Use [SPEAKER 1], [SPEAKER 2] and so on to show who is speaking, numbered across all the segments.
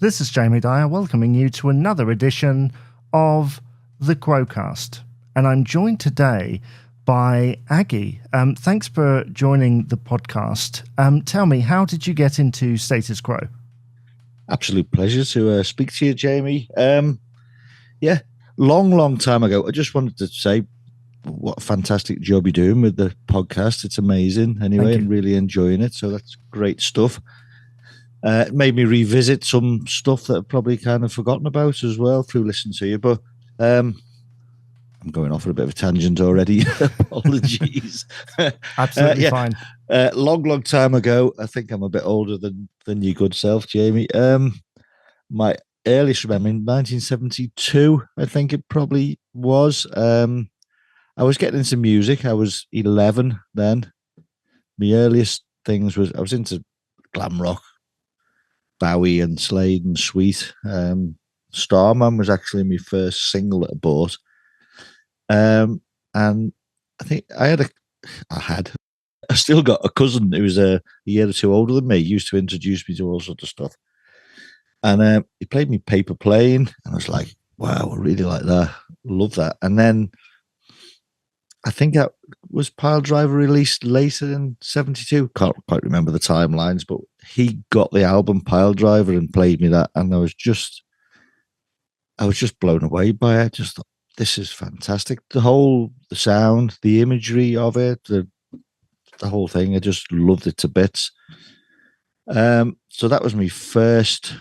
[SPEAKER 1] This is Jamie Dyer welcoming you to another edition of the Quo-Cast. And I'm joined today by Aggi. Thanks for joining the podcast. Tell me, how did you get into Status Quo?
[SPEAKER 2] Absolute pleasure to speak to you, Jamie. Long time ago. I just wanted to say what a fantastic job you're doing with the podcast. It's amazing. Anyway, I'm really enjoying it. So that's great stuff. It made me revisit some stuff that I've probably kind of forgotten about as well through listening to you. But I'm going off on a bit of a tangent already. Apologies.
[SPEAKER 1] Absolutely fine.
[SPEAKER 2] Long time ago. I think I'm a bit older than your good self, Jamie. My earliest memory, in 1972, I think it probably was. I was getting into music. I was 11 then. My earliest things was I was into Glam Rock, Bowie and Slade and Sweet. Starman was actually my first single that I bought. And I think I still got a cousin who was a year or two older than me. He used to introduce me to all sorts of stuff. And he played me Paper Plane. And I was like, wow, I really like that. Love that. And then I think that was Pile Driver released later in 72. Can't quite remember the timelines, but he got the album Pile Driver and played me that. And I was just blown away by it. Just thought, this is fantastic. The sound, the imagery of it, the whole thing. I just loved it to bits. So that was my first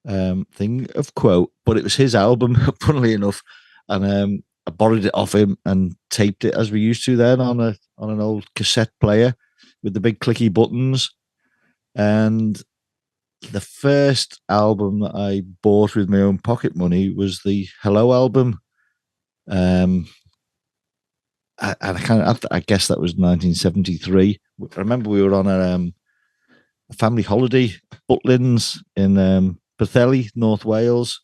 [SPEAKER 2] thing of Quo, but it was his album, funnily enough. And I borrowed it off him and taped it as we used to then on an old cassette player with the big clicky buttons. And the first album that I bought with my own pocket money was the Hello album. I guess that was 1973. I remember we were on a family holiday, Butlins in Pwllheli, North Wales,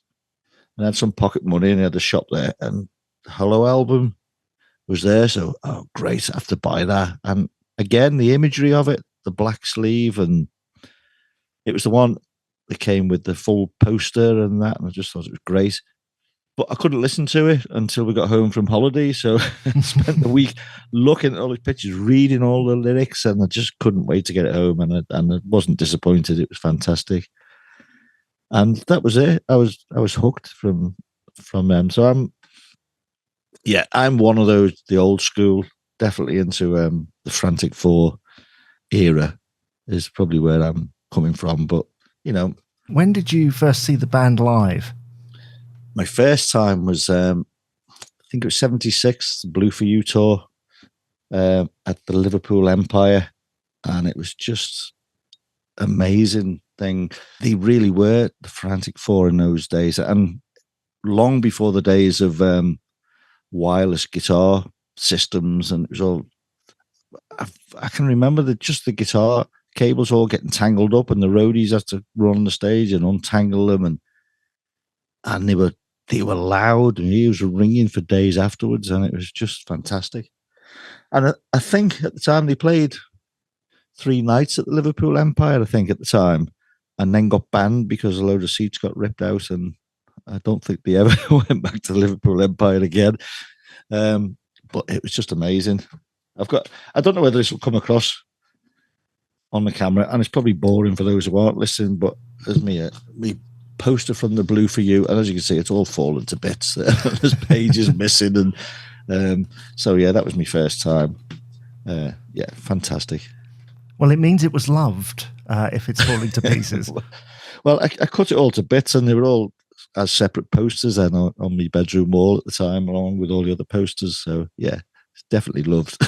[SPEAKER 2] and had some pocket money and I had a shop there. And the Hello album was there, so great, I have to buy that. And again, the imagery of it, the black sleeve, and it was the one that came with the full poster and that, and I just thought it was great. But I couldn't listen to it until we got home from holiday, so I spent the week looking at all the pictures, reading all the lyrics, and I just couldn't wait to get it home, and I wasn't disappointed. It was fantastic. And that was it. I was hooked from them. So I'm one of those, the old school, definitely into the Frantic Four era is probably where I'm coming from. But, you know.
[SPEAKER 1] When did you first see the band live?
[SPEAKER 2] My first time was, I think it was 76, the Blue For You tour at the Liverpool Empire. And it was just amazing thing. They really were the Frantic Four in those days. And long before the days of wireless guitar systems, and it was all, I can remember that just the guitar cables all getting tangled up, and the roadies had to run on the stage and untangle them, and they were loud, and he was ringing for days afterwards, and it was just fantastic. And I think at the time they played 3 nights at the Liverpool Empire, I think at the time, and then got banned because a load of seats got ripped out, and I don't think they ever went back to the Liverpool Empire again. But it was just amazing. I don't know whether this will come across on the camera, and it's probably boring for those who aren't listening, but there's me poster from the Blue For You, and as you can see, it's all fallen to bits. There's pages missing, and so yeah, that was my first time. Fantastic.
[SPEAKER 1] Well, it means it was loved if it's falling to pieces.
[SPEAKER 2] Well, I cut it all to bits, and they were all as separate posters then on my bedroom wall at the time, along with all the other posters. So yeah, it's definitely loved.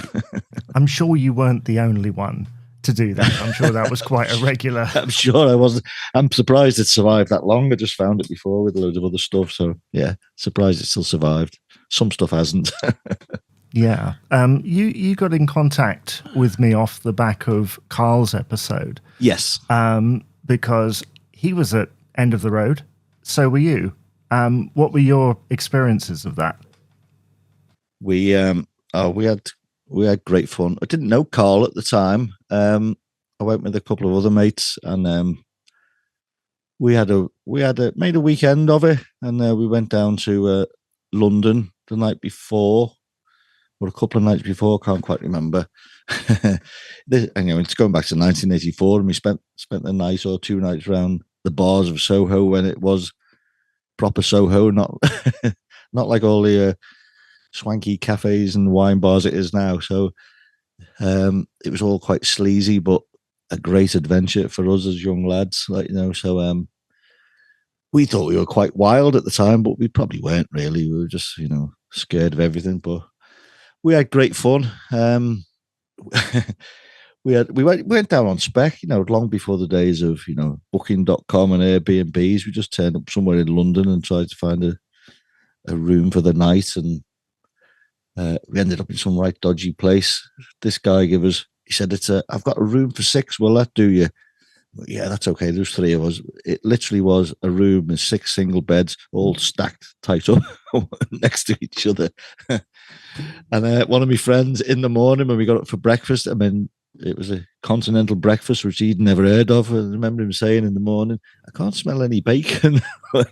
[SPEAKER 1] I'm sure you weren't the only one to do that. I'm sure that was quite a regular.
[SPEAKER 2] I'm sure I wasn't. I'm surprised it survived that long. I just found it before with a load of other stuff. So yeah, surprised it still survived. Some stuff hasn't.
[SPEAKER 1] Yeah. You got in contact with me off the back of Carl's episode.
[SPEAKER 2] Yes.
[SPEAKER 1] Because he was at End of the Road. So were you. What were your experiences of that?
[SPEAKER 2] We had great fun. I didn't know Carl at the time. I went with a couple of other mates, and we had made a weekend of it, and we went down to London the night before, or a couple of nights before, can't quite remember. It's going back to 1984, and we spent a night or 2 nights around the bars of Soho when it was proper Soho, not not like all the swanky cafes and wine bars it is now. So it was all quite sleazy, but a great adventure for us as young lads. So we thought we were quite wild at the time, but we probably weren't really. We were just, scared of everything. But we had great fun. We went down on spec, long before the days of, booking.com and Airbnbs. We just turned up somewhere in London and tried to find a room for the night. And we ended up in some right dodgy place. This guy he said, I've got a room for 6. Will that do you? Yeah, that's okay. There's 3 of us. It literally was a room with 6 single beds, all stacked tight up next to each other. And one of my friends in the morning when we got up for breakfast, it was a continental breakfast, which he'd never heard of. I remember him saying in the morning, I can't smell any bacon. But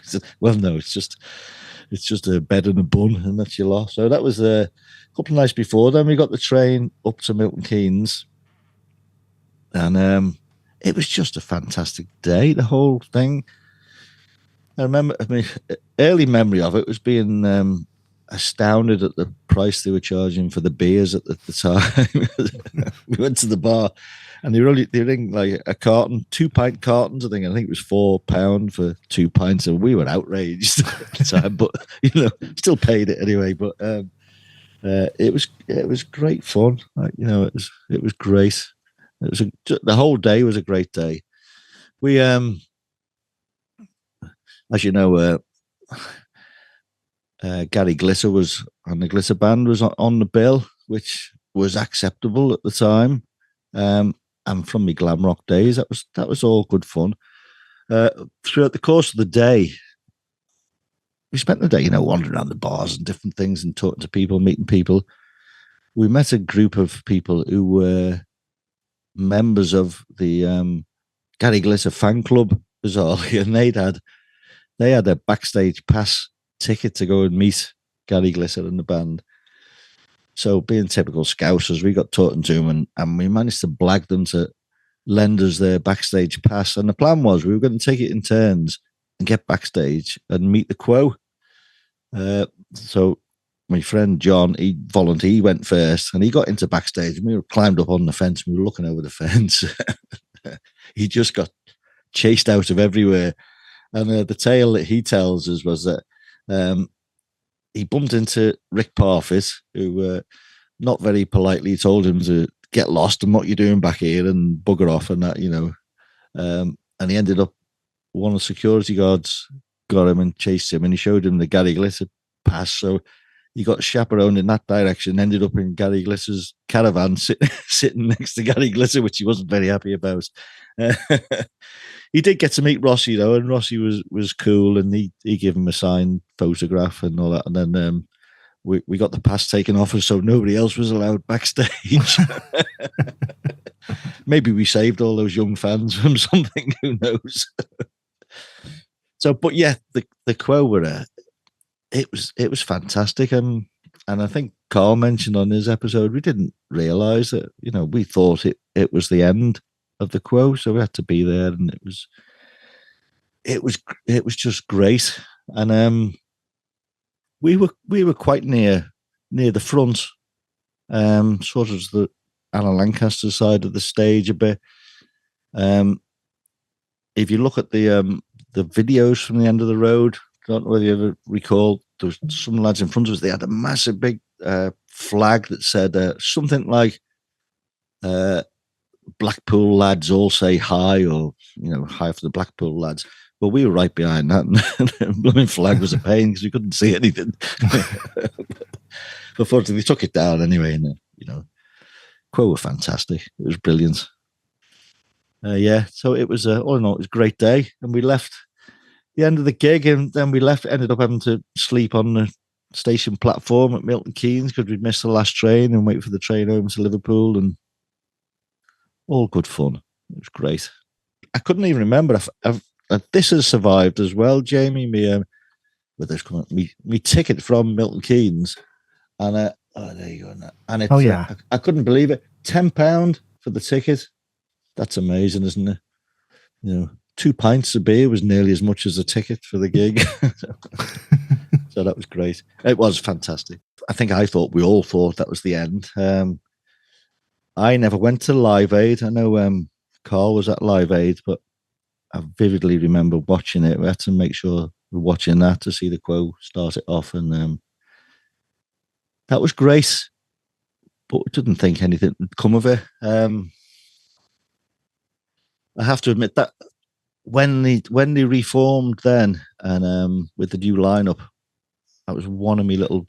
[SPEAKER 2] said, well, no, it's just a bed and a bun, and that's your lot. So that was a couple of nights before. Then we got the train up to Milton Keynes, and it was just a fantastic day, the whole thing. I remember, early memory of it was being astounded at the price they were charging for the beers at the time. We went to the bar, and they were like a carton, 2-pint cartons. I think it was £4 for 2 pints, and we were outraged at the time. But still paid it anyway. But it was great fun. It was great. The whole day was a great day. We, as you know, Gary Glitter was on the Glitter Band, was on the bill, which was acceptable at the time. And from my Glam Rock days, that was all good fun. Throughout the course of the day, we spent the day, wandering around the bars and different things and talking to people, meeting people. We met a group of people who were members of the Gary Glitter fan club, bizarrely, and they had a backstage pass ticket to go and meet Gary Glitter and the band. So, being typical Scousers, we got talking to them, and we managed to blag them to lend us their backstage pass. And the plan was we were going to take it in turns and get backstage and meet the Quo. So my friend John, he volunteered, he went first, and he got into backstage, and we were climbed up on the fence, and we were looking over the fence. He just got chased out of everywhere. And the tale that he tells us was that he bumped into Rick Parfitt, who not very politely told him to get lost and what you're doing back here and bugger off and that, and he ended up, one of the security guards got him and chased him, and he showed him the Gary Glitter pass. So he got chaperoned in that direction, ended up in Gary Glitter's caravan, sitting next to Gary Glitter, which he wasn't very happy about. He did get to meet Rossi though, and Rossi was cool, and he gave him a signed photograph and all that. And then we got the pass taken off us, so nobody else was allowed backstage. Maybe we saved all those young fans from something. Who knows? So, but yeah, the Quo were it was fantastic, and I think Carl mentioned on his episode we didn't realise that we thought it was the end of the Quo, so we had to be there, and it was just great. And we were quite near the front, sort of the Alan Lancaster side of the stage a bit. If you look at the videos from the end of the road, I don't know whether you ever recall, there was some lads in front of us, they had a massive big flag that said something like Blackpool lads all say hi, or hi for the Blackpool lads. Well, we were right behind that, and the blooming flag was a pain because we couldn't see anything. But fortunately, they took it down anyway, and Quo were fantastic. It was brilliant. Yeah, so it was all in all, it was a great day, and we left the end of the gig, and then ended up having to sleep on the station platform at Milton Keynes because we'd missed the last train and wait for the train home to Liverpool, and all good fun. It was great. I couldn't even remember. This has survived as well, Jamie. Me ticket from Milton Keynes, and there you go. And it's, I couldn't believe it. £10 for the ticket. That's amazing, isn't it? 2 pints of beer was nearly as much as a ticket for the gig. So that was great. It was fantastic. I think we all thought that was the end. I never went to Live Aid. I know Carl was at Live Aid, but I vividly remember watching it. We had to make sure we're watching that to see the Quo start it off, and that was great. But I didn't think anything would come of it. I have to admit that when they reformed then, and with the new lineup, that was one of my little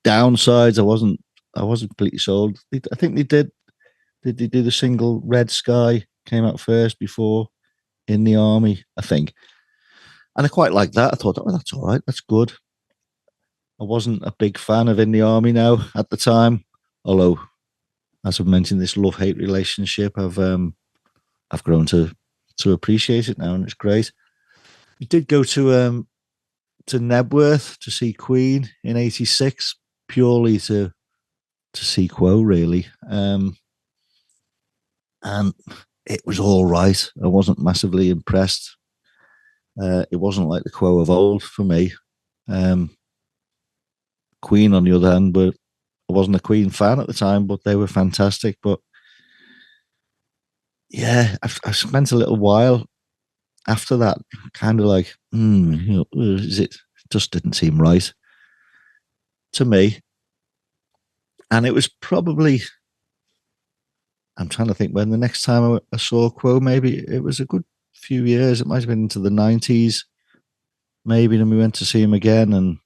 [SPEAKER 2] downsides. I wasn't completely sold. I think they did they do the single Red Sky came out first before In the Army, I think, and I quite liked that. I thought, oh, that's all right, that's good. I wasn't a big fan of In the Army now at the time, although, as I've mentioned, this love-hate relationship, I've grown to appreciate it now, and it's great. We did go to Nebworth to see Queen in '86, purely to see Quo, really, and it was all right. I wasn't massively impressed. It wasn't like the Quo of old for me. Queen, on the other hand, but I wasn't a Queen fan at the time, but they were fantastic. But yeah, I spent a little while after that, kind of like, is it? Just didn't seem right to me. And it was probably, I'm trying to think when the next time I saw Quo, maybe it was a good few years. It might have been into the 90s, maybe. Then we went to see him again and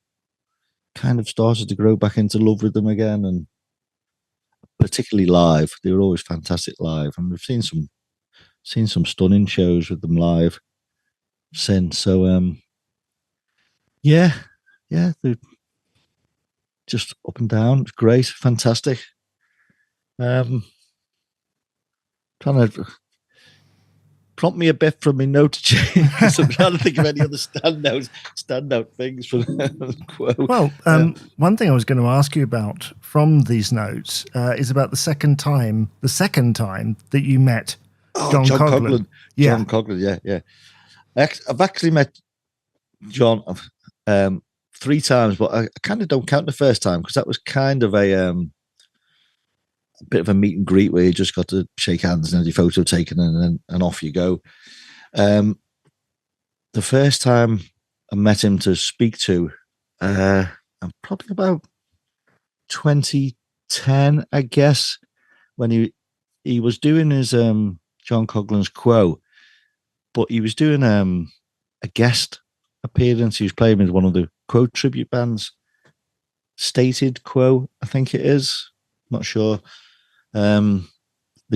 [SPEAKER 2] kind of started to grow back into love with them again. And particularly live, they were always fantastic live. And we've seen some stunning shows with them live since. So, yeah, they're just up and down. It's great, fantastic. Trying to prompt me a bit from my notes, James. I'm trying to think of any other standout things from Quo.
[SPEAKER 1] Well, one thing I was going to ask you about from these notes is about the second time that you met John Coghlan.
[SPEAKER 2] Yeah. John Coghlan, yeah. I've actually met John 3 times, but I kind of don't count the first time because that was kind of a bit of a meet and greet where you just got to shake hands and have your photo taken and off you go. The first time I met him to speak to, I'm probably about 2010, I guess, when he was doing his John Coghlan's Quo, but he was doing a guest appearance. He was playing with one of the Quo tribute bands, Stated Quo, I think it is. Not sure. The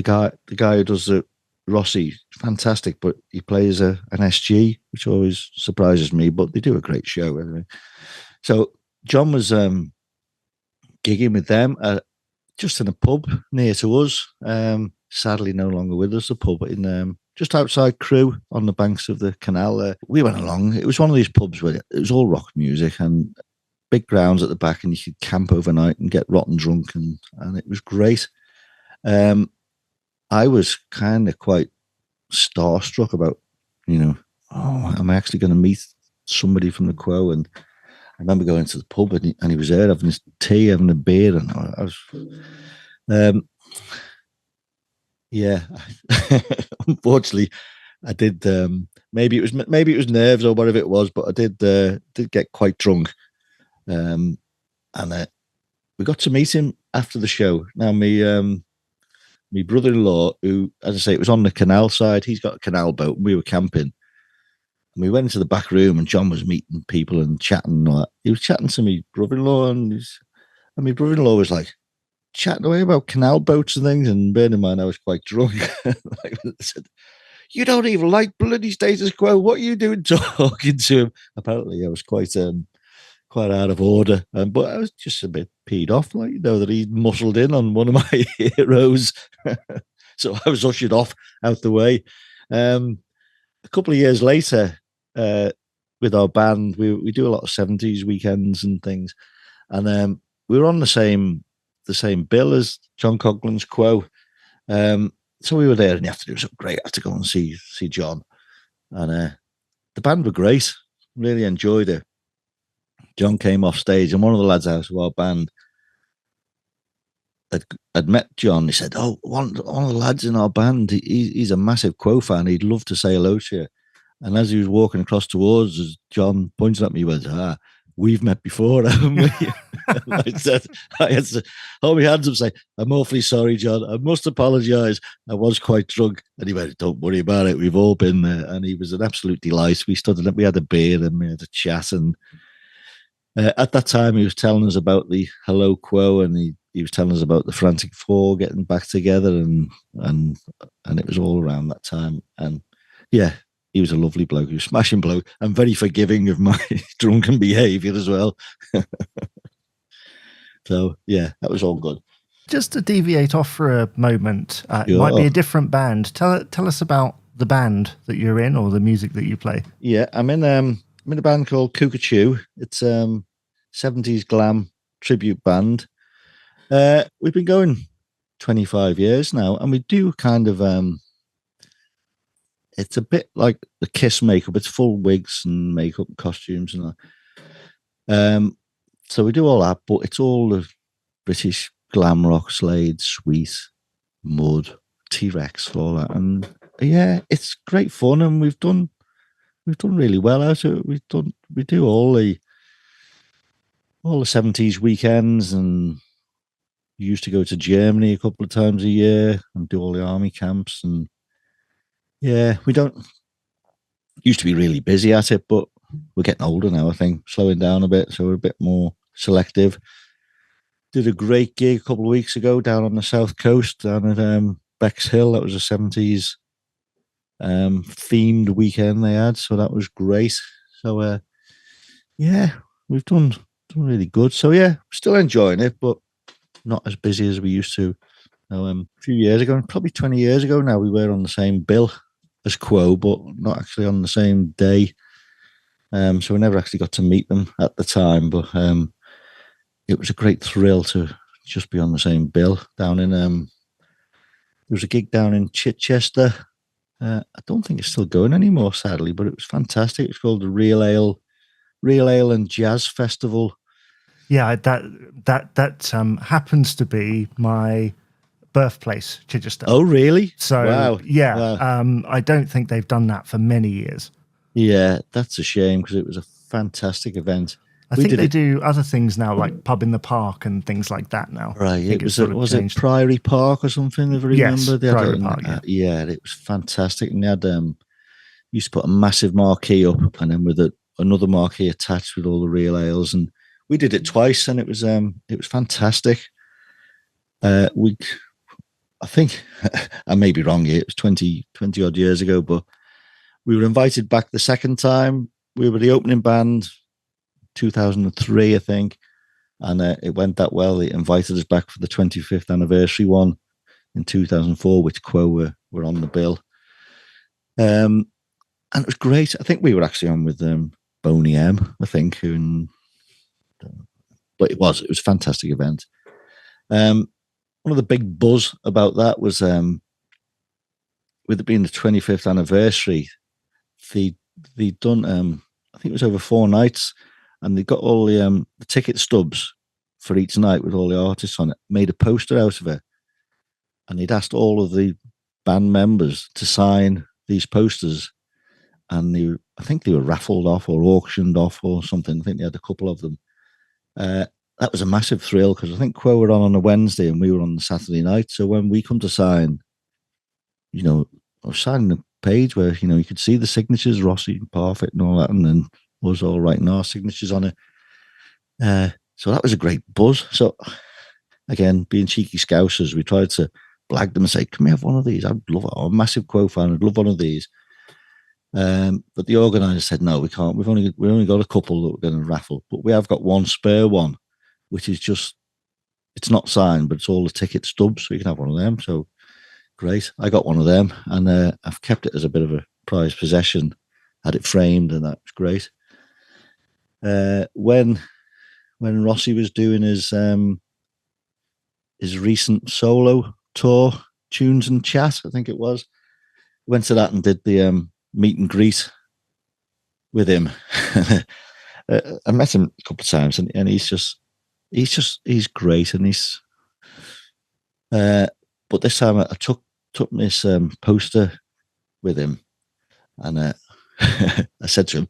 [SPEAKER 2] guy who does the Rossi, fantastic, but he plays an SG, which always surprises me. But they do a great show anyway. So John was gigging with them just in a pub near to us. Sadly, no longer with us. The pub in just outside Crewe on the banks of the canal. We went along. It was one of these pubs where it was all rock music and big grounds at the back, and you could camp overnight and get rotten drunk, and it was great. I was kind of quite starstruck about, am I actually going to meet somebody from the Quo? And I remember going to the pub and he was there having his tea, having a beer, and I was, yeah. Unfortunately, I did. Maybe it was nerves or whatever it was, but I did get quite drunk, and we got to meet him after the show. Now, my brother-in-law, who, as I say, it was on the canal side. He's got a canal boat, and we were camping. And we went into the back room, and John was meeting people and chatting. And all that. He was chatting to my brother-in-law, and my brother-in-law was like chatting away about canal boats and things. And bearing in mind, I was quite drunk. I said, "You don't even like bloody Status Quo. What are you doing talking to him?" Apparently, I was quite out of order, but I was just a bit peed off, that he'd muscled in on one of my heroes. So I was ushered off out the way. A couple of years later, with our band, we do a lot of 70s weekends and things, and we were on the same bill as John Coghlan's Quo. So we were there in the afternoon. It was great. I had to go and see John, and the band were great. Really enjoyed it. John came off stage, and one of the lads out of our band had met John. He said, "Oh, one of the lads in our band, he's a massive Quo fan. He'd love to say hello to you." And as he was walking across towards us, John pointed at me and went, "We've met before, haven't we?" I had to hold my hands up and say, "I'm awfully sorry, John. I must apologise. I was quite drunk." And he went, "Don't worry about it. We've all been there." And he was an absolute delight. We had a beer and we had a chat. And at that time, he was telling us about the Hello Quo, and he was telling us about the Frantic Four getting back together, and it was all around that time. And yeah, he was a lovely bloke. He was a smashing bloke and very forgiving of my drunken behaviour as well. So yeah, that was all good.
[SPEAKER 1] Just to deviate off for a moment, it might be a different band. Tell us about the band that you're in, or the music that you play.
[SPEAKER 2] Yeah, I'm in a band called Koo Ka Choo. It's 70s glam tribute band. We've been going 25 years now, and we do kind of it's a bit like the Kiss makeup. It's full wigs and makeup and costumes and that. So we do all that, but it's all the British glam rock, Slade, Sweet, Mud, T-Rex, all that. And yeah, it's great fun, and we've done really well out of it. We do all the 70s weekends, and we used to go to Germany a couple of times a year and do all the army camps. And yeah, we don't used to be really busy at it, but we're getting older now, I think, slowing down a bit, so we're a bit more selective. Did a great gig a couple of weeks ago down on the south coast, down at Bexhill. That was a 70s themed weekend they had, so that was great. So yeah, we've done really good. So yeah, still enjoying it, but not as busy as we used to. Now, a few years ago, probably 20 years ago now, we were on the same bill as Quo, but not actually on the same day. So we never actually got to meet them at the time, but it was a great thrill to just be on the same bill down in there was a gig down in Chichester. I don't think it's still going anymore, sadly, but it was fantastic. It's called the Real Ale and Jazz Festival.
[SPEAKER 1] Yeah, that happens to be my birthplace, Chichester.
[SPEAKER 2] Oh, really?
[SPEAKER 1] So
[SPEAKER 2] wow.
[SPEAKER 1] Yeah,
[SPEAKER 2] wow.
[SPEAKER 1] I don't think they've done that for many years.
[SPEAKER 2] Yeah, that's a shame, because it was a fantastic event.
[SPEAKER 1] I think they do other things now, like Pub in the Park and things like that now.
[SPEAKER 2] Right, was it Priory Park or something, if I remember?
[SPEAKER 1] Yes, Priory Park,
[SPEAKER 2] yeah, it was fantastic. And they had used to put a massive marquee up, and then with another marquee attached with all the real ales, and we did it twice, and it was fantastic. I think I may be wrong here, it was 20 odd years ago, but we were invited back the second time. We were the opening band, 2003, I think, and it went that well. They invited us back for the 25th anniversary one in 2004, which Quo were on the bill. And it was great. I think we were actually on with Boney M, I think, but it was a fantastic event. One of the big buzz about that was with it being the 25th anniversary, they'd done I think it was over 4 nights, and they got all the ticket stubs for each night with all the artists on it, made a poster out of it, and they'd asked all of the band members to sign these posters, and I think they were raffled off or auctioned off or something. I think they had a couple of them. That was a massive thrill, because I think Quo were on a Wednesday and we were on the Saturday night. So when we come to sign, I was signing a page where, you could see the signatures, Rossi and Parfit and all that, and then us all writing our signatures on it. So that was a great buzz. So again, being cheeky Scousers, we tried to blag them and say, "Can we have one of these? I'd love it. I'm a massive Quo fan. I'd love one of these." But the organizer said, "No, we can't. We've only got a couple that we're going to raffle, but we have got one spare one, which is just, it's not signed, but it's all the ticket stubs, so you can have one of them." So great. I got one of them, and I've kept it as a bit of a prized possession. Had it framed, and that was great. When Rossi was doing his recent solo tour, Tunes and Chat, I think it was, went to that and did the meet and greet with him. I met him a couple of times, and he's great, and he's. But this time I took this poster with him, and I said to him,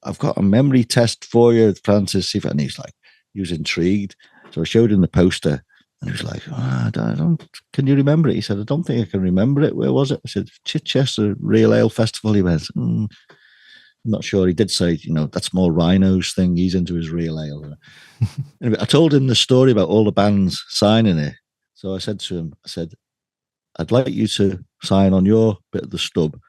[SPEAKER 2] "I've got a memory test for you, Francis." And he was intrigued. So I showed him the poster, and he was like, "Oh, I don't. Can you remember it?" He said, "I don't think I can remember it. Where was it?" I said, "Chichester Real Ale Festival." He went, I'm not sure. He did say, that's more Rhino's thing. He's into his real ale. Anyway, I told him the story about all the bands signing it. So I said to him, "I'd like you to sign on your bit of the stub.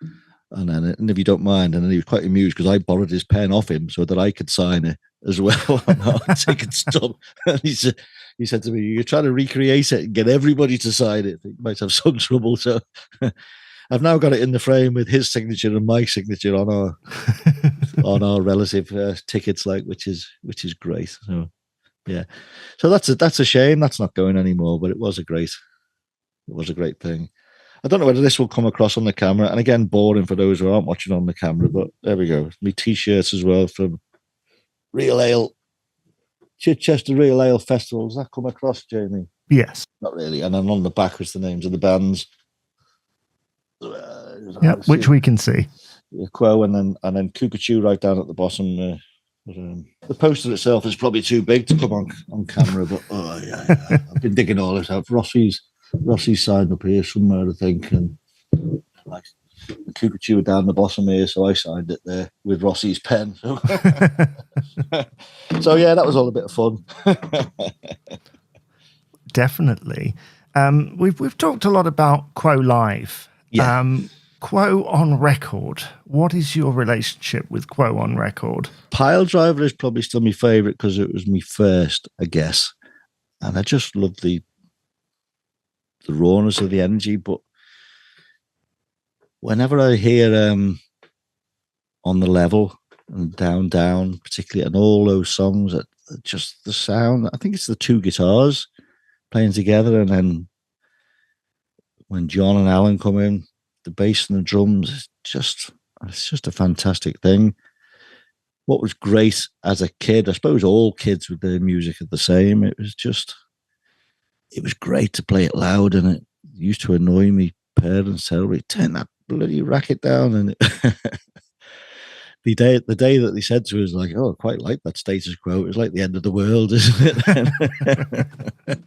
[SPEAKER 2] And if you don't mind." And then he was quite amused because I borrowed his pen off him so that I could sign it as well on our ticket stub. And he said to me, "You're trying to recreate it and get everybody to sign it. You might have some trouble." So I've now got it in the frame with his signature and my signature on our relative tickets, which is great. So yeah, so that's a shame that's not going anymore. But it was a great thing. I don't know whether this will come across on the camera, and again, boring for those who aren't watching on the camera. But there we go. Me t-shirts as well from Real Ale, Chichester Real Ale Festival. Does that come across, Jamie?
[SPEAKER 1] Yes.
[SPEAKER 2] Not really. And then on the back was the names of the bands.
[SPEAKER 1] Which we can see.
[SPEAKER 2] Quo and then Koo Ka Choo right down at the bottom. The poster itself is probably too big to come on camera, but I've been digging all this out. Rossi's signed up here somewhere, I think, and Koo Ka Choo down the bottom here, so I signed it there with Rossi's pen. So, so yeah, that was all a bit of fun.
[SPEAKER 1] Definitely. We've talked a lot about Quo Live.
[SPEAKER 2] Yeah.
[SPEAKER 1] Quo on record. What is your relationship with Quo on record?
[SPEAKER 2] Pile Driver is probably still my favourite because it was my first, I guess. And I just love the rawness of the energy. But whenever I hear On the Level and Down, particularly, and all those songs, just the sound, I think it's the two guitars playing together, and then when John and Alan come in, the bass and the drums, it's just a fantastic thing. What was great as a kid, I suppose all kids with their music are the same. It was great to play it loud, and it used to annoy me parents terribly. Turn that bloody racket down. And the day that they said to us, "Oh, I quite like that Status Quo," it was like the end of the world, isn't it?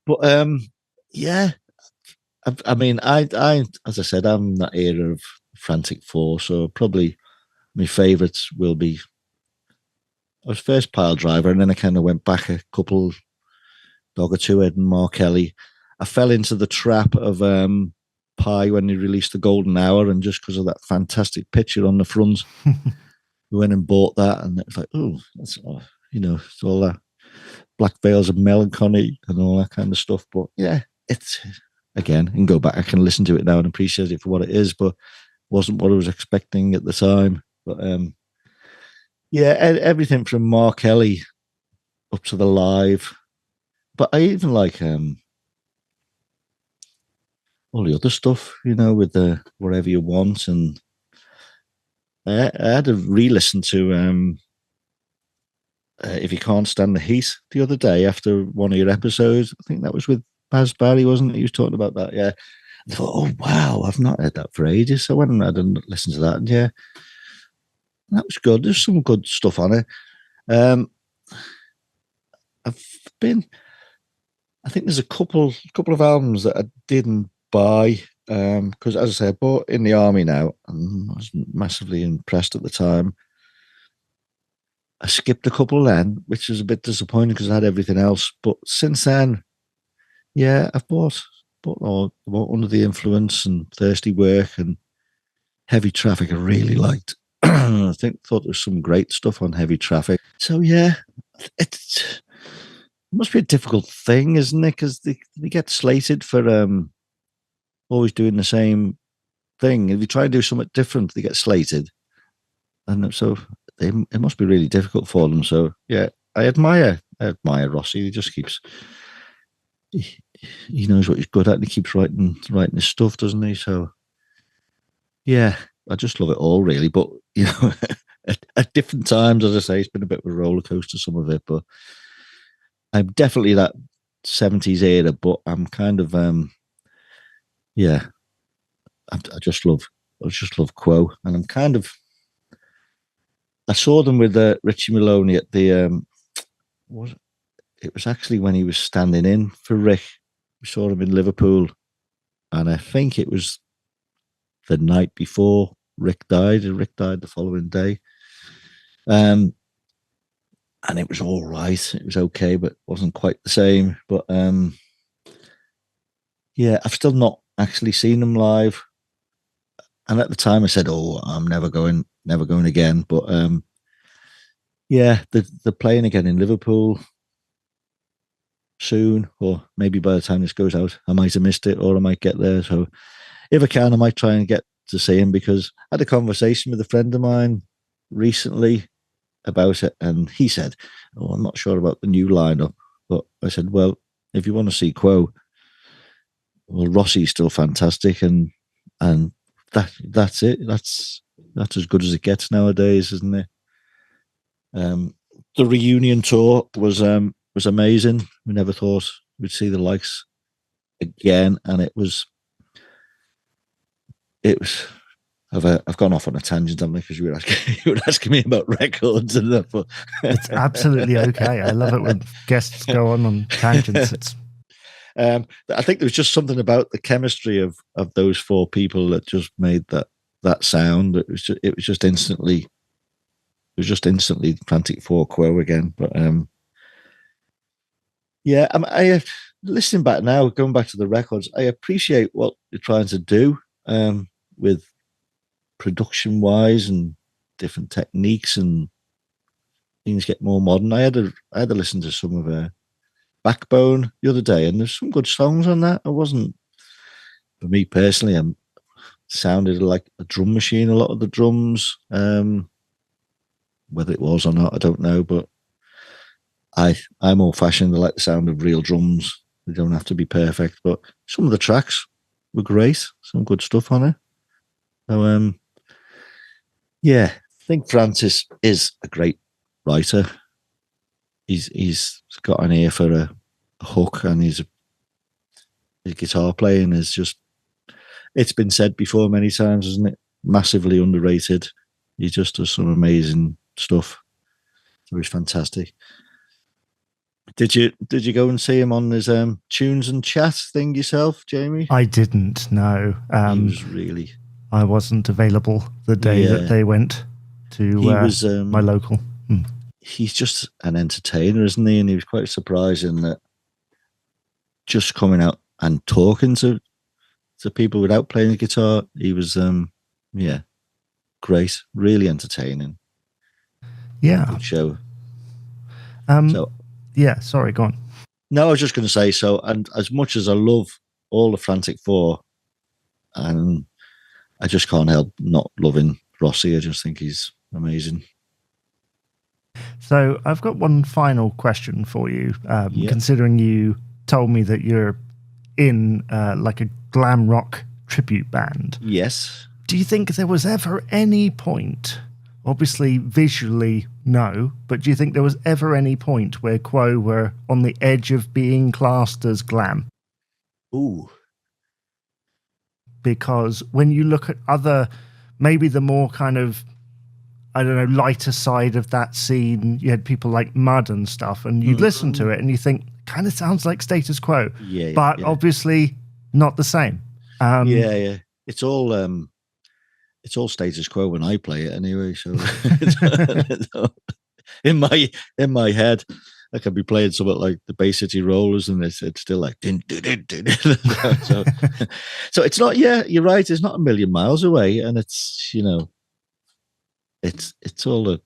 [SPEAKER 2] But yeah. I mean, I as I said, I'm that era of Frantic Four, so probably my favourites will be. I was first Pile Driver, and then I kind of went back a couple, Dog or Two Head and Mark Kelly. I fell into the trap of Pie when he released the Golden Hour, and just because of that fantastic picture on the front, we went and bought that, and it's like, oh, that's it's all that Black Veils of Melancholy and all that kind of stuff. But yeah, it's. Again, and go back, I can listen to it now and appreciate it for what it is, but wasn't what I was expecting at the time. But yeah, everything from Mark Kelly up to the live. But I even like all the other stuff, with the Whatever You Want. And I had to re-listen to If You Can't Stand the Heat the other day after one of your episodes. I think that was with Baz Barry, wasn't it? He was talking about that, yeah. I thought, oh, wow, I've not heard that for ages. So I went and had a listen to that, and yeah, that was good. There's some good stuff on it. I think there's a couple of albums that I didn't buy, because as I say, I bought In the Army now, and I was massively impressed at the time. I skipped a couple then, which was a bit disappointing because I had everything else. But since then, yeah, I've bought Under the Influence and Thirsty Work and Heavy Traffic. I really liked. Thought there was some great stuff on Heavy Traffic. So yeah, must be a difficult thing, isn't it? Because they get slated for always doing the same thing. If you try and do something different, they get slated, and so it must be really difficult for them. So yeah, I admire Rossi. He just keeps he knows what he's good at. And he keeps writing his stuff, doesn't he? So yeah, I just love it all, really. But at different times, as I say, it's been a bit of a roller coaster, some of it. But I'm definitely that 70s era. But I'm kind of yeah, I just love Quo, and I'm kind of. I saw them with Richie Maloney at the it was actually when he was standing in for Rick. We saw him in Liverpool, and I think it was the night before Rick died. And Rick died the following day. And it was all right. It was okay, but wasn't quite the same. But yeah, I've still not actually seen them live. And at the time, I said, "Oh, I'm never going again." But yeah, they're playing again in Liverpool soon, or maybe by the time this goes out, I might have missed it, or I might get there. So if I can, I might try and get to see him, because I had a conversation with a friend of mine recently about it, and he said, "Oh, I'm not sure about the new lineup." But I said, "Well, if you want to see Quo, well, Rossi's still fantastic, and that's it. That's as good as it gets nowadays, isn't it?" The reunion tour was amazing. We never thought we'd see the likes again, and it was. I've gone off on a tangent, haven't I? Because you were asking me about records and that. But
[SPEAKER 1] it's absolutely okay. I love it when guests go on tangents.
[SPEAKER 2] I think there was just something about the chemistry of those four people that just made that sound. It was just instantly Frantic Four Quo again. But yeah, I listening back now, going back to the records, I appreciate what you're trying to do with production wise and different techniques, and things get more modern. I had to listen to some of Backbone the other day, and there's some good songs on that. It wasn't, for me personally, sounded like a drum machine, a lot of the drums. Whether it was or not, I don't know, but I'm old fashioned. I like the sound of real drums. They don't have to be perfect, but some of the tracks were great. Some good stuff on it. So yeah, I think Francis is a great writer. He's got an ear for a hook, and his guitar playing is just. It's been said before many times, isn't it? Massively underrated. He just does some amazing stuff. So he's fantastic. Did you go and see him on his tunes and chat thing yourself, Jamie?
[SPEAKER 1] I didn't. No.
[SPEAKER 2] He was really.
[SPEAKER 1] I wasn't available the day that they went to my local.
[SPEAKER 2] He's just an entertainer, isn't he? And he was quite surprising that just coming out and talking to people without playing the guitar, he was great, really entertaining.
[SPEAKER 1] Yeah,
[SPEAKER 2] good show.
[SPEAKER 1] Yeah, sorry, go on.
[SPEAKER 2] No, I was just going to say, so, and as much as I love all the Frantic Four, and I just can't help not loving Rossi. I just think he's amazing.
[SPEAKER 1] So I've got one final question for you. Considering you told me that you're in like a glam rock tribute band.
[SPEAKER 2] Yes.
[SPEAKER 1] Do you think there was ever any point, obviously visually no, but do you think there was ever any point where Quo were on the edge of being classed as glam?
[SPEAKER 2] Ooh.
[SPEAKER 1] Because when you look at other, maybe the more kind of, I don't know, lighter side of that scene, you had people like Mud and stuff, and you'd listen to it and you think, kind of sounds like Status Quo. But obviously not the same.
[SPEAKER 2] Yeah. It's all Status Quo when I play it anyway. So in my head, I could be playing something like the Bay City Rollers, and it's still like din, din, din, din. So it's not. Yeah, you're right. It's not a million miles away, and it's it's all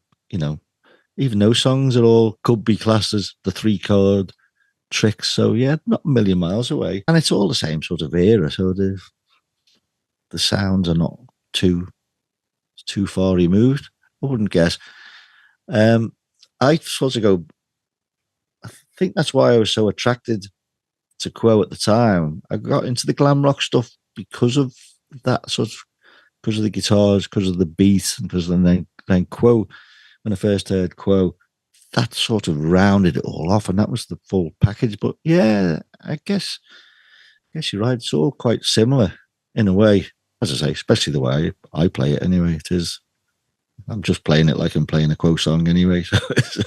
[SPEAKER 2] even those songs are all could be classed as the 3 chord tricks. So yeah, not a million miles away, and it's all the same sort of era. So the sounds are not too far removed. I wouldn't guess. I sort of go. I think that's why I was so attracted to Quo at the time. I got into the glam rock stuff because of that sort of, because of the guitars, because of the beat, and because of then Quo. When I first heard Quo, that sort of rounded it all off, and that was the full package. But yeah, I guess you're right. It's all quite similar in a way, as I say, especially the way I play it. Anyway, it is. I'm just playing it like I'm playing a Quo song anyway, so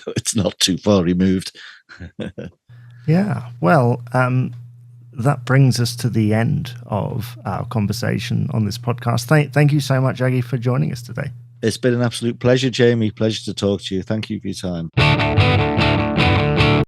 [SPEAKER 2] it's not too far removed.
[SPEAKER 1] Yeah, well, that brings us to the end of our conversation on this podcast. Thank you so much, Aggi, for joining us today.
[SPEAKER 2] It's been an absolute pleasure, Jamie. Pleasure to talk to you. Thank you for your time.